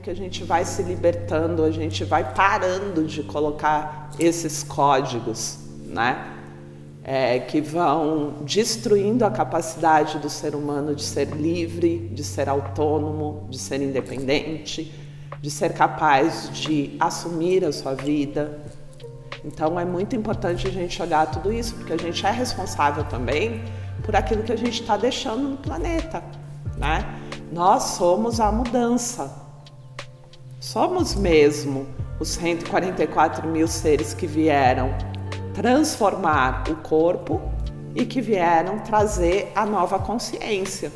momento que a gente vai se libertando, a gente vai parando de colocar esses códigos, né? Que vão destruindo a capacidade do ser humano de ser livre, de ser autônomo, de ser independente, de ser capaz de assumir a sua vida. Então é muito importante a gente olhar tudo isso, porque a gente é responsável também por aquilo que a gente está deixando no planeta, né? Nós somos a mudança. Somos mesmo os 144 mil seres que vieram transformar o corpo e que vieram trazer a nova consciência.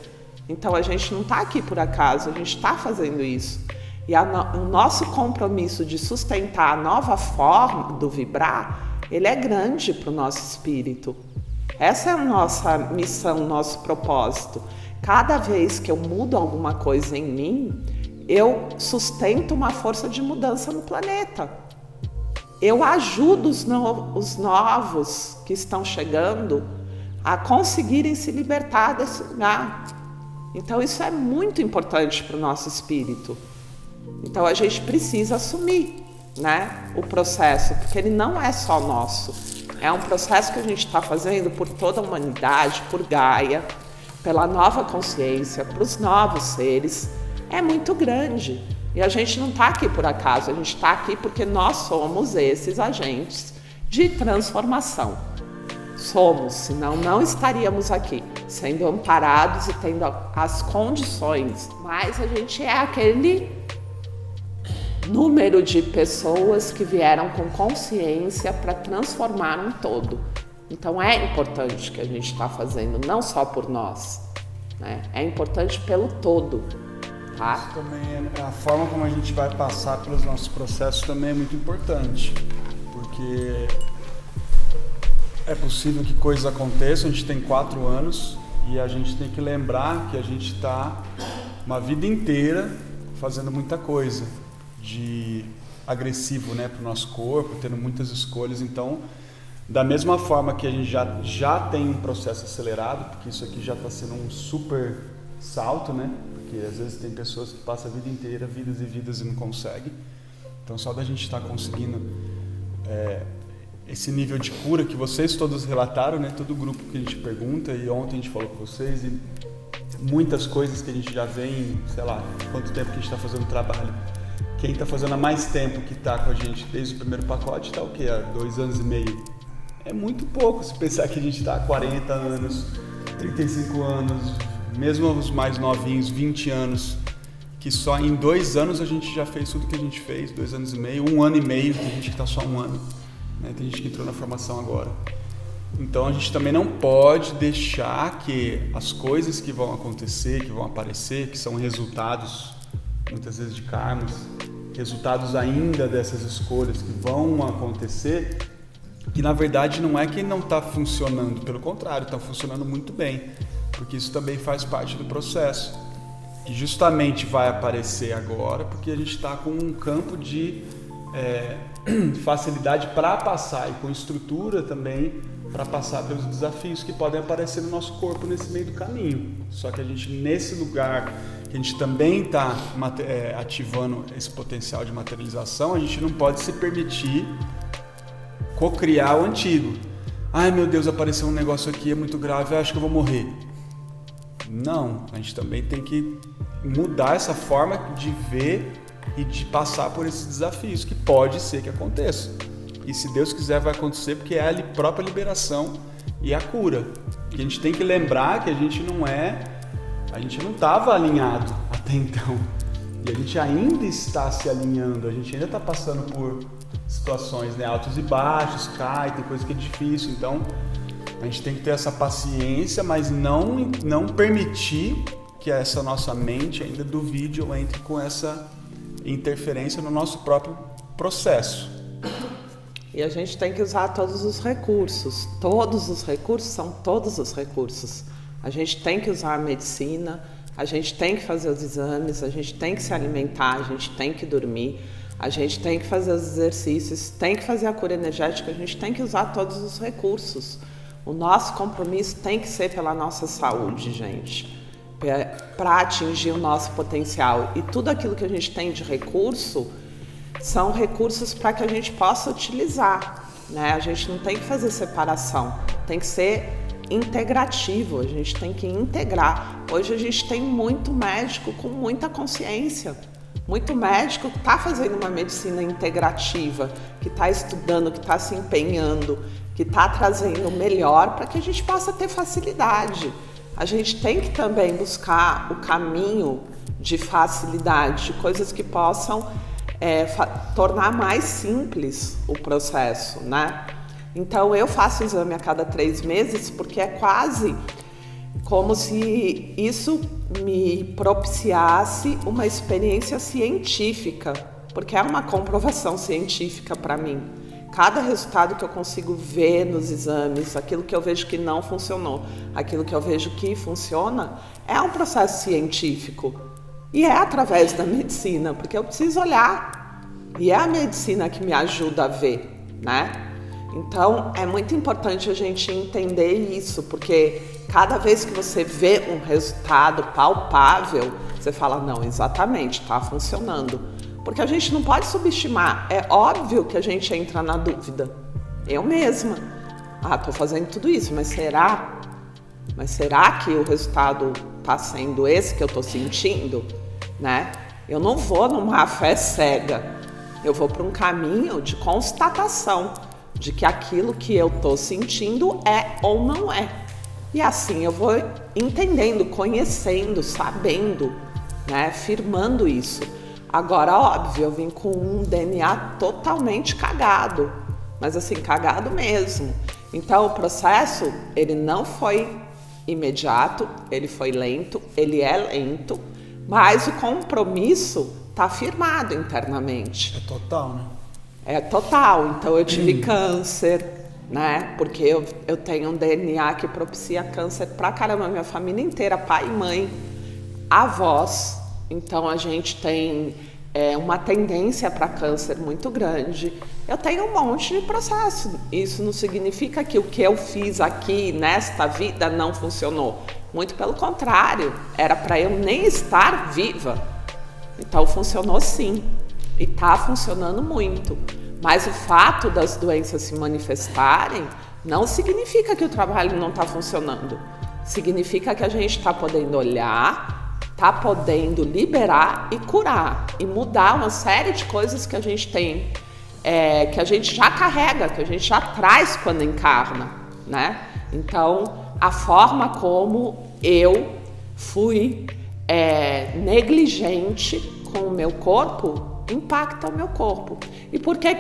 Então a gente não está aqui por acaso, a gente está fazendo isso. E o nosso compromisso de sustentar a nova forma do vibrar, ele é grande para o nosso espírito. Essa é a nossa missão, nosso propósito. Cada vez que eu mudo alguma coisa em mim, eu sustento uma força de mudança no planeta. Eu ajudo os novos que estão chegando a conseguirem se libertar desse lugar. Então isso é muito importante para o nosso espírito. Então a gente precisa assumir, né, o processo, porque ele não é só nosso. É um processo que a gente está fazendo por toda a humanidade, por Gaia, pela nova consciência, para os novos seres. É muito grande. E a gente não está aqui por acaso, a gente está aqui porque nós somos esses agentes de transformação. Somos, senão não estaríamos aqui, sendo amparados e tendo as condições. Mas a gente é aquele número de pessoas que vieram com consciência para transformar um todo. Então é importante o que a gente está fazendo, não só por nós, né? É importante pelo todo. Tá? Isso também a forma como a gente vai passar pelos nossos processos também é muito importante, porque é possível que coisas aconteçam. A gente tem 4 anos e a gente tem que lembrar que a gente está uma vida inteira fazendo muita coisa de agressivo, né, para o nosso corpo, tendo muitas escolhas. Então, da mesma forma que a gente já tem um processo acelerado, porque isso aqui já está sendo um super salto, né? Porque às vezes tem pessoas que passam a vida inteira, vidas e vidas, e não conseguem. Então só da gente estar conseguindo esse nível de cura que vocês todos relataram, né? Todo grupo que a gente pergunta, e ontem a gente falou com vocês, e muitas coisas que a gente já vem, sei lá, quanto tempo que a gente está fazendo trabalho. Quem está fazendo há mais tempo que está com a gente desde o primeiro pacote está o quê? Há 2 anos e meio. É muito pouco se pensar que a gente está há 40 anos, 35 anos, mesmo os mais novinhos, 20 anos, que só em 2 anos a gente já fez tudo que a gente fez, 2 anos e meio, 1 ano e meio, tem gente que está só 1 ano, né? Tem gente que entrou na formação agora. Então a gente também não pode deixar que as coisas que vão acontecer, que vão aparecer, que são resultados, muitas vezes de karmas, resultados ainda dessas escolhas que vão acontecer, que na verdade não é que não está funcionando, pelo contrário, está funcionando muito bem, porque isso também faz parte do processo, que justamente vai aparecer agora, porque a gente está com um campo de facilidade para passar e com estrutura também para passar pelos desafios que podem aparecer no nosso corpo nesse meio do caminho. Só que a gente, nesse lugar que a gente também está ativando esse potencial de materialização, a gente não pode se permitir cocriar o antigo. Ai meu Deus, apareceu um negócio aqui, é muito grave, eu acho que eu vou morrer. Não, a gente também tem que mudar essa forma de ver e de passar por esses desafios, que pode ser que aconteça. E se Deus quiser vai acontecer, porque é a própria liberação e a cura. E a gente tem que lembrar que a gente não estava alinhado até então. E a gente ainda está se alinhando, a gente ainda está passando por situações, né, altos e baixos, cai, tem coisa que é difícil. Então a gente tem que ter essa paciência, mas não permitir que essa nossa mente ainda duvide ou entre com essa interferência no nosso próprio processo. E a gente tem que usar todos os recursos. Todos os recursos são todos os recursos. A gente tem que usar a medicina, a gente tem que fazer os exames, a gente tem que se alimentar, a gente tem que dormir, a gente tem que fazer os exercícios, tem que fazer a cura energética, a gente tem que usar todos os recursos. O nosso compromisso tem que ser pela nossa saúde, gente. para atingir o nosso potencial. E tudo aquilo que a gente tem de recurso são recursos para que a gente possa utilizar, né? A gente não tem que fazer separação, tem que ser integrativo, a gente tem que integrar. Hoje a gente tem muito médico com muita consciência, muito médico que está fazendo uma medicina integrativa, que está estudando, que está se empenhando, que está trazendo o melhor para que a gente possa ter facilidade. A gente tem que também buscar o caminho de facilidade, de coisas que possam tornar mais simples o processo, né? Então eu faço exame a cada 3 meses porque é quase como se isso me propiciasse uma experiência científica, porque é uma comprovação científica para mim. Cada resultado que eu consigo ver nos exames, aquilo que eu vejo que não funcionou, aquilo que eu vejo que funciona, é um processo científico. E é através da medicina, porque eu preciso olhar. E é a medicina que me ajuda a ver, né? Então, é muito importante a gente entender isso, porque cada vez que você vê um resultado palpável, você fala, não, exatamente, está funcionando. Porque a gente não pode subestimar. É óbvio que a gente entra na dúvida. Eu mesma. Estou fazendo tudo isso, mas será? Mas será que o resultado está sendo esse que eu estou sentindo? Né? Eu não vou numa fé cega. Eu vou para um caminho de constatação de que aquilo que eu estou sentindo é ou não é. E assim eu vou entendendo, conhecendo, sabendo, né? Firmando isso. Agora, óbvio, eu vim com um DNA totalmente cagado, mas assim, cagado mesmo. Então, o processo, ele não foi imediato, ele foi lento, ele é lento, mas o compromisso está firmado internamente. É total, né? É total. Então, eu tive câncer, né? Porque eu tenho um DNA que propicia câncer pra caramba, minha família inteira, pai e mãe, avós. Então, a gente tem uma tendência para câncer muito grande. Eu tenho um monte de processo. Isso não significa que o que eu fiz aqui nesta vida não funcionou. Muito pelo contrário, era para eu nem estar viva. Então, funcionou sim. E está funcionando muito. Mas o fato das doenças se manifestarem não significa que o trabalho não está funcionando. Significa que a gente está podendo olhar, está podendo liberar e curar e mudar uma série de coisas que a gente tem, que a gente já carrega, que a gente já traz quando encarna, né? Então, a forma como eu fui negligente com o meu corpo impacta o meu corpo. E por que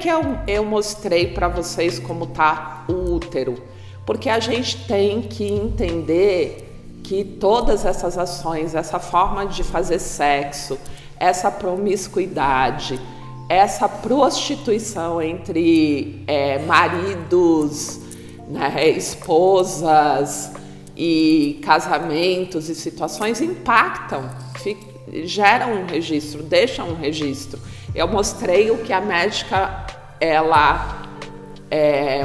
eu mostrei para vocês como está o útero? Porque a gente tem que entender que todas essas ações, essa forma de fazer sexo, essa promiscuidade, essa prostituição entre maridos, né, esposas e casamentos e situações impactam, geram um registro, deixam um registro. Eu mostrei o que a médica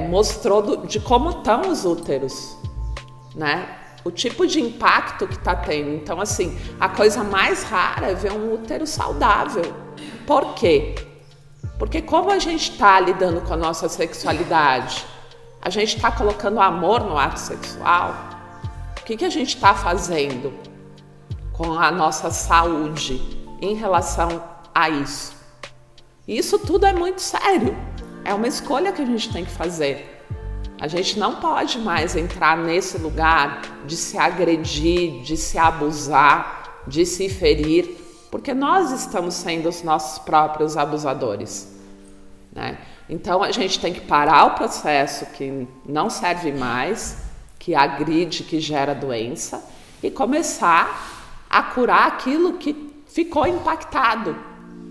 mostrou de como estão os úteros, né? O tipo de impacto que está tendo. Então, assim, a coisa mais rara é ver um útero saudável. Por quê? Porque como a gente está lidando com a nossa sexualidade, a gente está colocando amor no ato sexual, o que a gente está fazendo com a nossa saúde em relação a isso? Isso tudo é muito sério. É uma escolha que a gente tem que fazer. A gente não pode mais entrar nesse lugar de se agredir, de se abusar, de se ferir, porque nós estamos sendo os nossos próprios abusadores, né? Então a gente tem que parar o processo que não serve mais, que agride, que gera doença, e começar a curar aquilo que ficou impactado,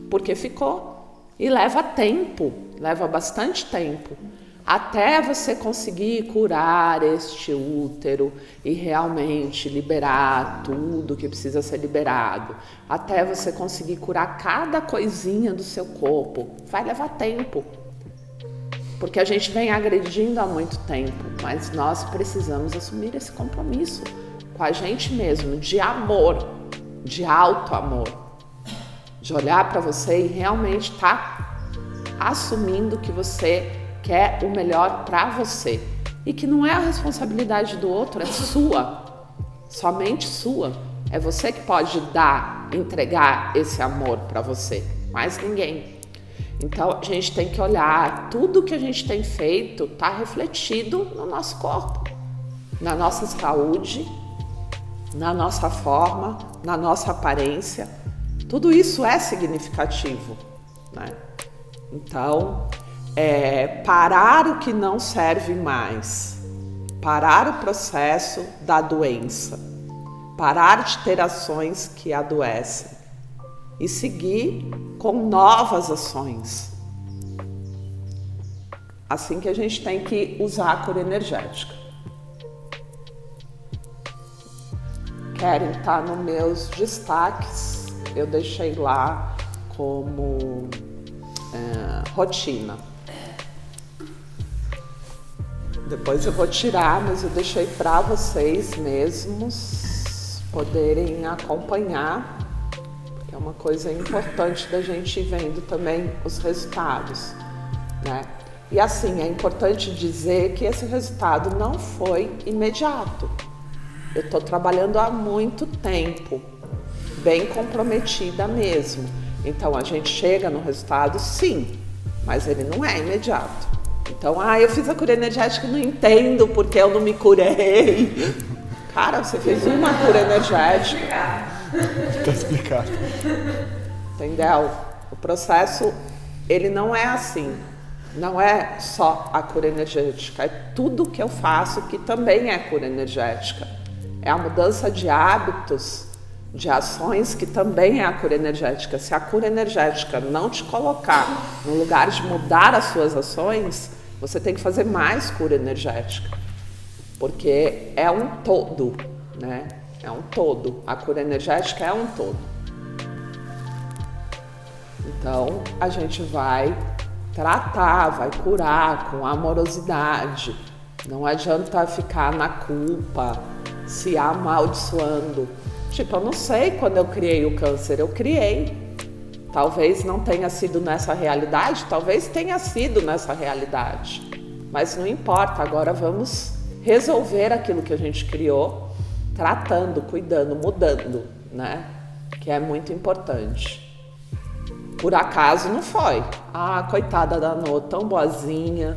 porque ficou. E leva tempo, leva bastante tempo, até você conseguir curar este útero e realmente liberar tudo que precisa ser liberado, até você conseguir curar cada coisinha do seu corpo, vai levar tempo. porque a gente vem agredindo há muito tempo, mas nós precisamos assumir esse compromisso com a gente mesmo, de amor, de alto amor, de olhar para você e realmente estar assumindo que você quer o melhor para você e que não é a responsabilidade do outro, é sua, somente sua. É você que pode dar, entregar esse amor para você, mais ninguém. Então a gente tem que olhar, tudo que a gente tem feito está refletido no nosso corpo, na nossa saúde, na nossa forma, na nossa aparência. Tudo isso é significativo, né? Então, parar o que não serve mais, parar o processo da doença, parar de ter ações que adoecem e seguir com novas ações. Assim que a gente tem que usar a cura energética. Querem estar nos meus destaques, eu deixei lá como rotina. Depois eu vou tirar, mas eu deixei para vocês mesmos poderem acompanhar, porque é uma coisa importante da gente ir vendo também os resultados, né? E assim, é importante dizer que esse resultado não foi imediato. Eu estou trabalhando há muito tempo, bem comprometida mesmo. Então a gente chega no resultado, sim, mas ele não é imediato. Então, eu fiz a cura energética e não entendo porque eu não me curei. Cara, você fez uma cura energética. Tá explicado. Entendeu? O processo, ele não é assim. Não é só a cura energética, é tudo que eu faço que também é cura energética. É a mudança de hábitos, de ações que também é a cura energética. Se a cura energética não te colocar no lugar de mudar as suas ações, você tem que fazer mais cura energética, porque é um todo, né? É um todo. A cura energética é um todo. Então, a gente vai tratar, vai curar com amorosidade. Não adianta ficar na culpa, se amaldiçoando. Tipo, eu não sei quando eu criei o câncer, eu criei. Talvez não tenha sido nessa realidade, talvez tenha sido nessa realidade. Mas não importa, agora vamos resolver aquilo que a gente criou, tratando, cuidando, mudando, né? Que é muito importante. Por acaso não foi. Coitada da Nô, tão boazinha,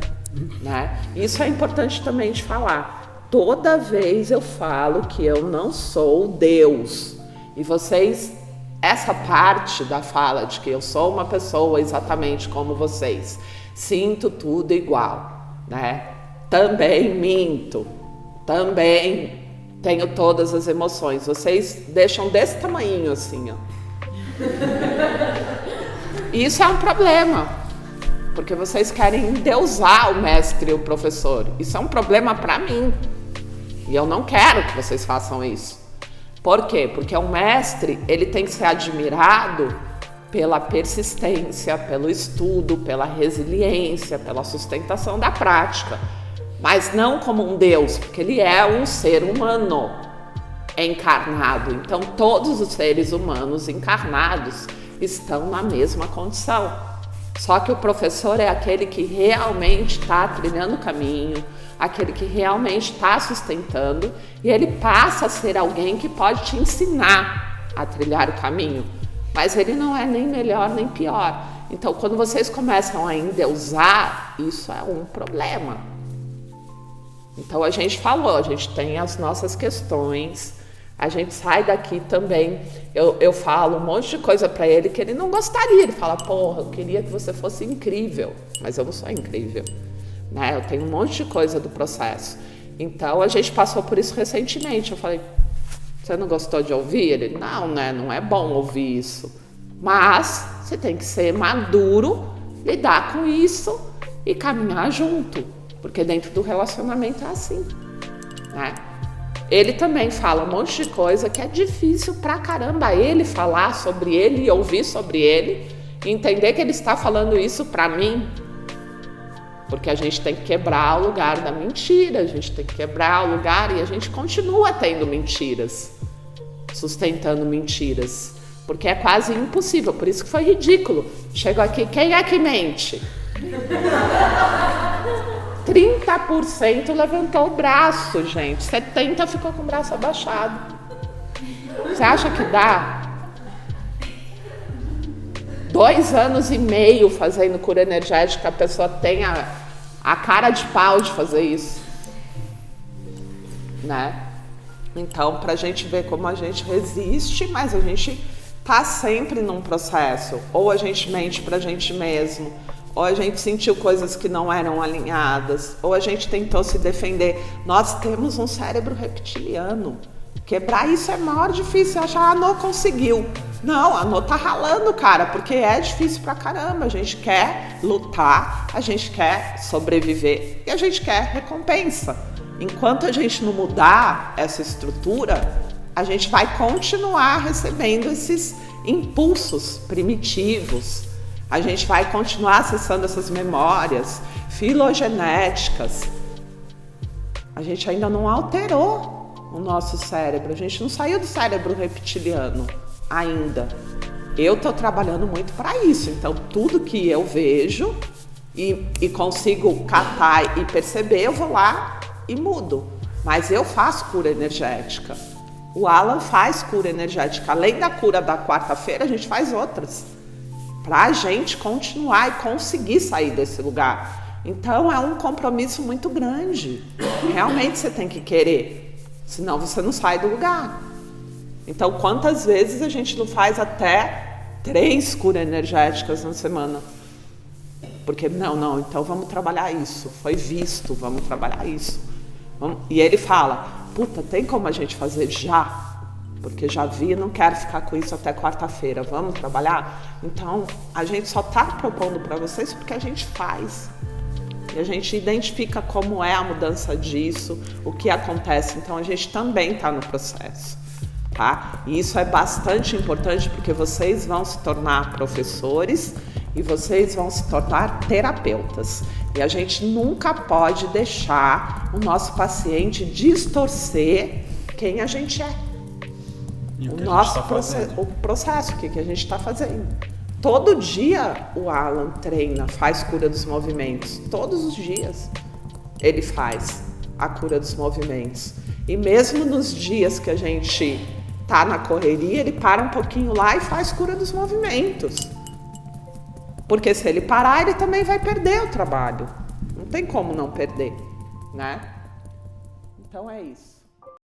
né? Isso é importante também de falar. Toda vez eu falo que eu não sou Deus. E vocês, essa parte da fala de que eu sou uma pessoa exatamente como vocês, sinto tudo igual, né? Também minto, também tenho todas as emoções. Vocês deixam desse tamanho assim, ó. E isso é um problema, porque vocês querem endeusar o mestre e o professor. Isso é um problema para mim. E eu não quero que vocês façam isso. Por quê? Porque o mestre, ele tem que ser admirado pela persistência, pelo estudo, pela resiliência, pela sustentação da prática. Mas não como um Deus, porque ele é um ser humano encarnado. Então, todos os seres humanos encarnados estão na mesma condição. Só que o professor é aquele que realmente está trilhando o caminho, aquele que realmente está sustentando, e ele passa a ser alguém que pode te ensinar a trilhar o caminho. Mas ele não é nem melhor nem pior. Então, quando vocês começam a endeusar, isso é um problema. Então, a gente falou, a gente tem as nossas questões, a gente sai daqui também, eu falo um monte de coisa para ele que ele não gostaria. Ele fala, porra, eu queria que você fosse incrível, mas eu não sou incrível, né? Eu tenho um monte de coisa do processo. Então, a gente passou por isso recentemente. Eu falei, você não gostou de ouvir? Ele, não, né? Não é bom ouvir isso. Mas você tem que ser maduro, lidar com isso e caminhar junto. Porque dentro do relacionamento é assim, né? Ele também fala um monte de coisa que é difícil pra caramba ele falar sobre ele e ouvir sobre ele e entender que ele está falando isso pra mim. Porque a gente tem que quebrar o lugar da mentira, a gente tem que quebrar o lugar e a gente continua tendo mentiras, sustentando mentiras, porque é quase impossível, por isso que foi ridículo. Chegou aqui, quem é que mente? 30% levantou o braço, gente, 70% ficou com o braço abaixado. Você acha que dá? 2 anos e meio fazendo cura energética, a pessoa tem a cara de pau de fazer isso, né? Então, pra gente ver como a gente resiste, mas a gente tá sempre num processo. Ou a gente mente pra gente mesmo, ou a gente sentiu coisas que não eram alinhadas, ou a gente tentou se defender. Nós temos um cérebro reptiliano. Quebrar isso é maior difícil. Achar, não conseguiu. Não, a Nô tá ralando, cara, porque é difícil pra caramba. A gente quer lutar, a gente quer sobreviver e a gente quer recompensa. Enquanto a gente não mudar essa estrutura, a gente vai continuar recebendo esses impulsos primitivos. A gente vai continuar acessando essas memórias filogenéticas. A gente ainda não alterou o nosso cérebro, a gente não saiu do cérebro reptiliano ainda. Eu estou trabalhando muito para isso, então tudo que eu vejo e consigo catar e perceber, eu vou lá e mudo. Mas eu faço cura energética. O Alan faz cura energética. Além da cura da quarta-feira, a gente faz outras. Para a gente continuar e conseguir sair desse lugar. Então é um compromisso muito grande. Realmente você tem que querer. Senão você não sai do lugar. Então quantas vezes a gente não faz até 3 curas energéticas na semana? Porque não, então vamos trabalhar isso. Foi visto, vamos trabalhar isso. E ele fala, puta, tem como a gente fazer já? Porque já vi, não quero ficar com isso até quarta-feira. Vamos trabalhar? Então a gente só está propondo para vocês porque a gente faz. E a gente identifica como é a mudança disso, o que acontece. Então a gente também está no processo, tá? E isso é bastante importante porque vocês vão se tornar professores e vocês vão se tornar terapeutas. E a gente nunca pode deixar o nosso paciente distorcer quem a gente é. E o nosso processo, o que a gente está fazendo. Todo dia o Alan treina, faz cura dos movimentos. Todos os dias ele faz a cura dos movimentos. E mesmo nos dias que a gente tá na correria, ele para um pouquinho lá e faz cura dos movimentos. Porque se ele parar, ele também vai perder o trabalho. Não tem como não perder, né? Então é isso.